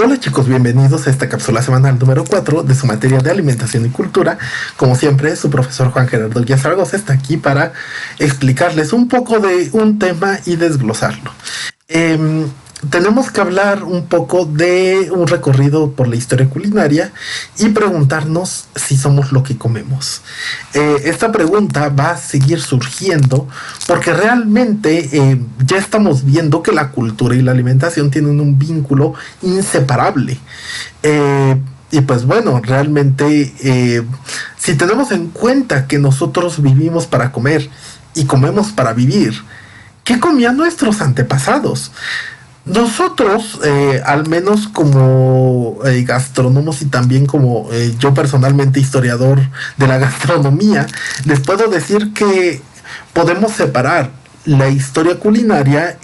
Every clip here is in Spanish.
Hola chicos, bienvenidos a esta cápsula semanal número 4 de su materia de alimentación y cultura. Como siempre, su profesor Juan Gerardo Guía Zaragoza está aquí para explicarles un poco de un tema y desglosarlo. Tenemos que hablar un poco de un recorrido por la historia culinaria y preguntarnos si somos lo que comemos. Esta pregunta va a seguir surgiendo porque realmente ya estamos viendo que la cultura y la alimentación tienen un vínculo inseparable. Y pues bueno, realmente si tenemos en cuenta que nosotros vivimos para comer y comemos para vivir, ¿qué comían nuestros antepasados? Nosotros, al menos como gastrónomos y también como yo personalmente historiador de la gastronomía, les puedo decir que podemos separar la historia culinaria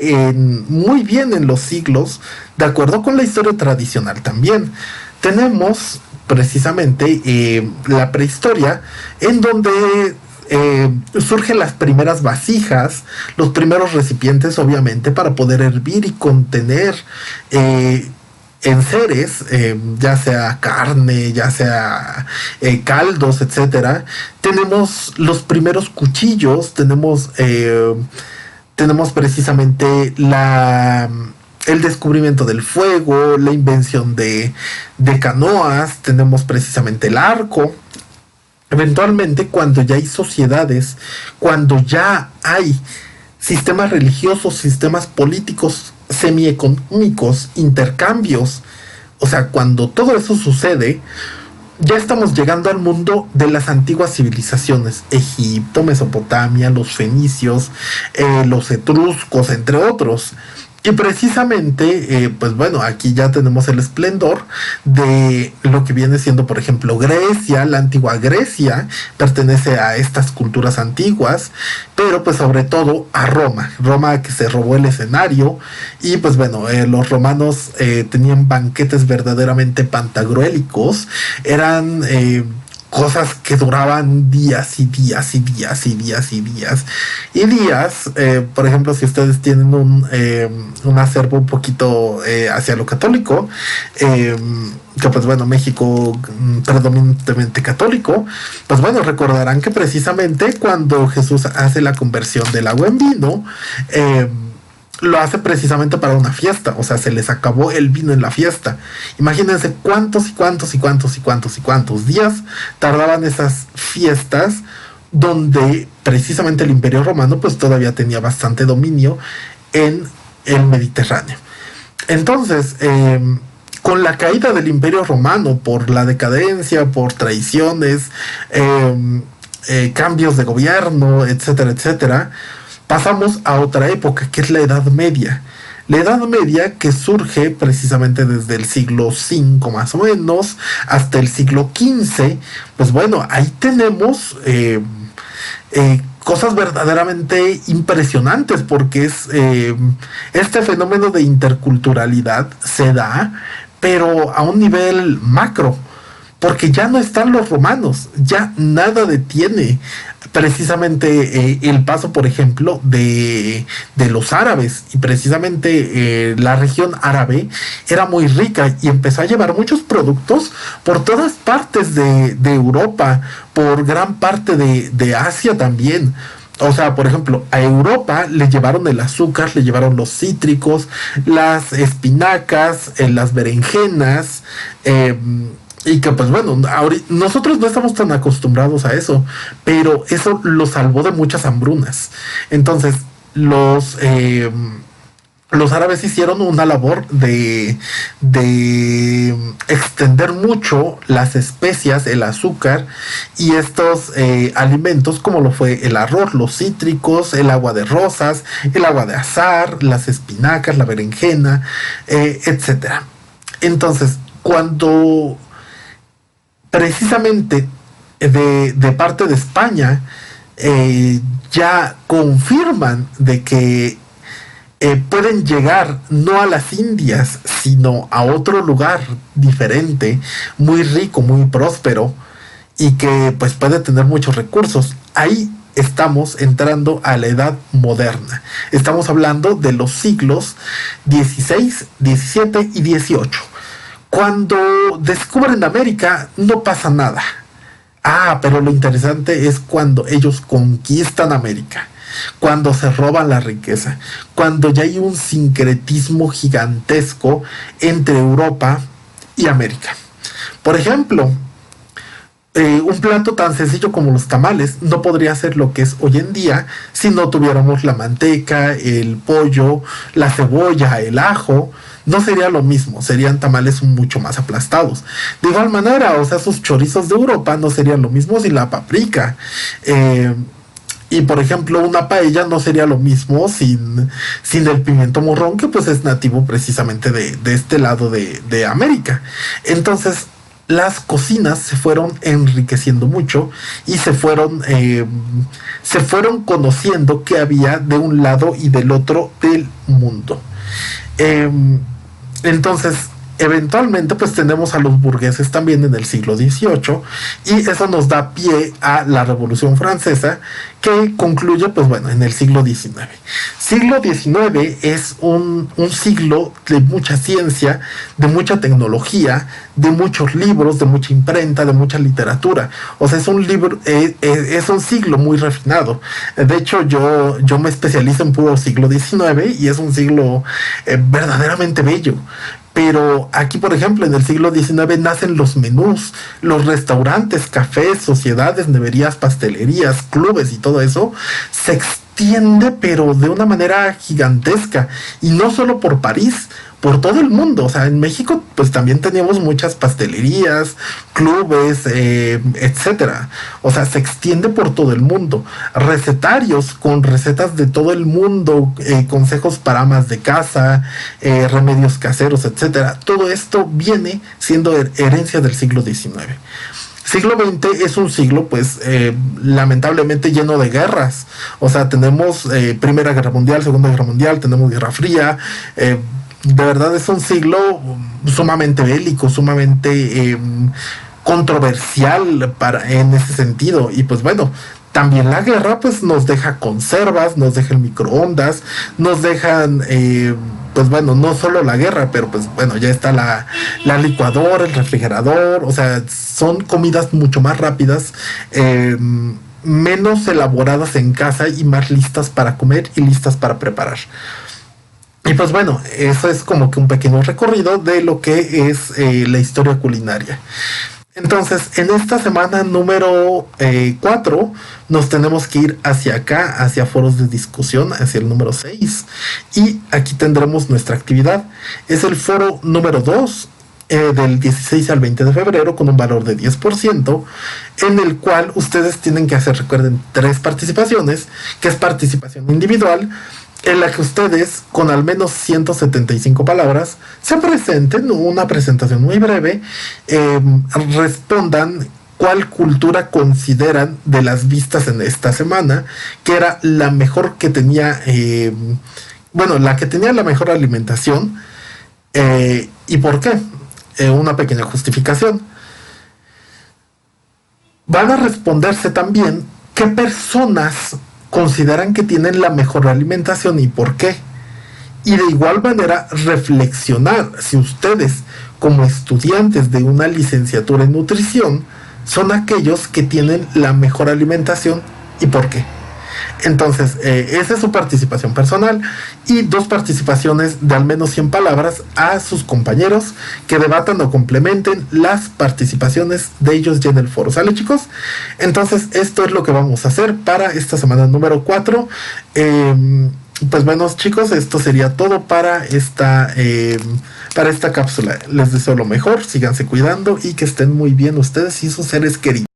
muy bien en los siglos, de acuerdo con la historia tradicional también. Tenemos precisamente la prehistoria, en donde surgen las primeras vasijas, los primeros recipientes, obviamente, para poder hervir y contener enseres, ya sea carne, ya sea caldos, etcétera. Tenemos los primeros cuchillos, tenemos precisamente el descubrimiento del fuego, la invención de canoas, tenemos precisamente el arco. Eventualmente, cuando ya hay sociedades, cuando ya hay sistemas religiosos, sistemas políticos, semieconómicos, intercambios, o sea, cuando todo eso sucede, ya estamos llegando al mundo de las antiguas civilizaciones: Egipto, Mesopotamia, los fenicios, los etruscos, entre otros. Y precisamente, pues bueno, aquí ya tenemos el esplendor de lo que viene siendo, por ejemplo, Grecia. La antigua Grecia pertenece a estas culturas antiguas, pero pues sobre todo a Roma. Roma, que se robó el escenario. Y pues bueno, los romanos tenían banquetes verdaderamente pantagruélicos. Eran cosas que duraban días y días y días y días y días y días. Por ejemplo, si ustedes tienen un acervo un poquito hacia lo católico, que pues bueno, México predominantemente católico, pues bueno, recordarán que precisamente cuando Jesús hace la conversión del agua en vino, lo hace precisamente para una fiesta. O sea, se les acabó el vino en la fiesta. Imagínense cuántos y cuántos y cuántos y cuántos y cuántos días tardaban esas fiestas, donde precisamente el Imperio Romano pues todavía tenía bastante dominio en el Mediterráneo. Entonces, con la caída del Imperio Romano, por la decadencia, por traiciones, cambios de gobierno, etcétera, etcétera, pasamos a otra época, que es la Edad Media. La Edad Media, que surge precisamente desde el siglo V más o menos hasta el siglo XV. Pues bueno, ahí tenemos cosas verdaderamente impresionantes, porque este fenómeno de interculturalidad se da, pero a un nivel macro, porque ya no están los romanos, ya nada detiene precisamente el paso, por ejemplo, de los árabes. Y precisamente la región árabe era muy rica y empezó a llevar muchos productos por todas partes de Europa, por gran parte de Asia también. O sea, por ejemplo, a Europa le llevaron el azúcar, le llevaron los cítricos, las espinacas, las berenjenas, y que pues bueno, nosotros no estamos tan acostumbrados a eso, pero eso lo salvó de muchas hambrunas. Entonces, los árabes hicieron una labor de extender mucho las especias, el azúcar y estos alimentos, como lo fue el arroz, los cítricos, el agua de rosas, el agua de azahar, las espinacas, la berenjena, etcétera. Entonces, cuando precisamente de parte de España ya confirman de que pueden llegar no a las Indias, sino a otro lugar diferente, muy rico, muy próspero, y que pues puede tener muchos recursos. Ahí estamos entrando a la edad moderna. Estamos hablando de los siglos XVI, XVII y XVIII. Cuando descubren América, no pasa nada. Ah, pero lo interesante es cuando ellos conquistan América, cuando se roban la riqueza, cuando ya hay un sincretismo gigantesco entre Europa y América. Por ejemplo, un plato tan sencillo como los tamales no podría ser lo que es hoy en día si no tuviéramos la manteca, el pollo, la cebolla, el ajo. No sería lo mismo, serían tamales mucho más aplastados. De igual manera, o sea, sus chorizos de Europa no serían lo mismo sin la paprika. Y por ejemplo, una paella no sería lo mismo sin el pimiento morrón, que pues es nativo precisamente de este lado de América. Entonces, las cocinas se fueron enriqueciendo mucho y se fueron conociendo qué había de un lado y del otro del mundo. Eh, entonces, eventualmente, pues tenemos a los burgueses también en el siglo XVIII y eso nos da pie a la Revolución Francesa que concluye, pues bueno, en el siglo XIX. Siglo XIX es un siglo de mucha ciencia, de mucha tecnología, de muchos libros, de mucha imprenta, de mucha literatura. O sea, es un siglo muy refinado. De hecho, yo me especializo en puro siglo XIX y es un siglo verdaderamente bello. Pero aquí, por ejemplo, en el siglo XIX nacen los menús, los restaurantes, cafés, sociedades, neverías, pastelerías, clubes y todo eso se extiende, pero de una manera gigantesca. Y no solo por París, por todo el mundo. O sea, en México pues también teníamos muchas pastelerías, clubes, etcétera. O sea, se extiende por todo el mundo. Recetarios con recetas de todo el mundo, consejos para amas de casa, remedios caseros, etcétera. Todo esto viene siendo herencia del siglo XIX. Siglo XX es un siglo, pues, lamentablemente lleno de guerras. O sea, tenemos Primera Guerra Mundial, Segunda Guerra Mundial, tenemos Guerra Fría. De verdad es un siglo sumamente bélico, sumamente controversial en ese sentido. Y pues bueno, también la guerra pues nos deja conservas, nos deja el microondas, nos dejan, pues bueno, no solo la guerra, pero pues bueno, ya está la licuadora, el refrigerador, o sea, son comidas mucho más rápidas, menos elaboradas en casa y más listas para comer y listas para preparar. Y pues bueno, eso es como que un pequeño recorrido de lo que es la historia culinaria. Entonces, en esta semana número 4 nos tenemos que ir hacia acá, hacia foros de discusión, hacia el número 6. Y aquí tendremos nuestra actividad. Es el foro número 2 del 16 al 20 de febrero con un valor de 10%, en el cual ustedes tienen que hacer, recuerden, 3 participaciones, que es participación individual, en la que ustedes, con al menos 175 palabras, se presenten, una presentación muy breve, respondan cuál cultura consideran de las vistas en esta semana, que era la mejor que tenía, la que tenía la mejor alimentación, y por qué. Una pequeña justificación. Van a responderse también qué personas consideran que tienen la mejor alimentación y por qué. Y de igual manera reflexionar si ustedes, como estudiantes de una licenciatura en nutrición, son aquellos que tienen la mejor alimentación y por qué. Entonces, esa es su participación personal y 2 participaciones de al menos 100 palabras a sus compañeros que debatan o complementen las participaciones de ellos ya en el foro. ¿Sale, chicos? Entonces, esto es lo que vamos a hacer para esta semana número 4. Pues bueno, chicos, esto sería todo para esta cápsula. Les deseo lo mejor, síganse cuidando y que estén muy bien ustedes y sus seres queridos.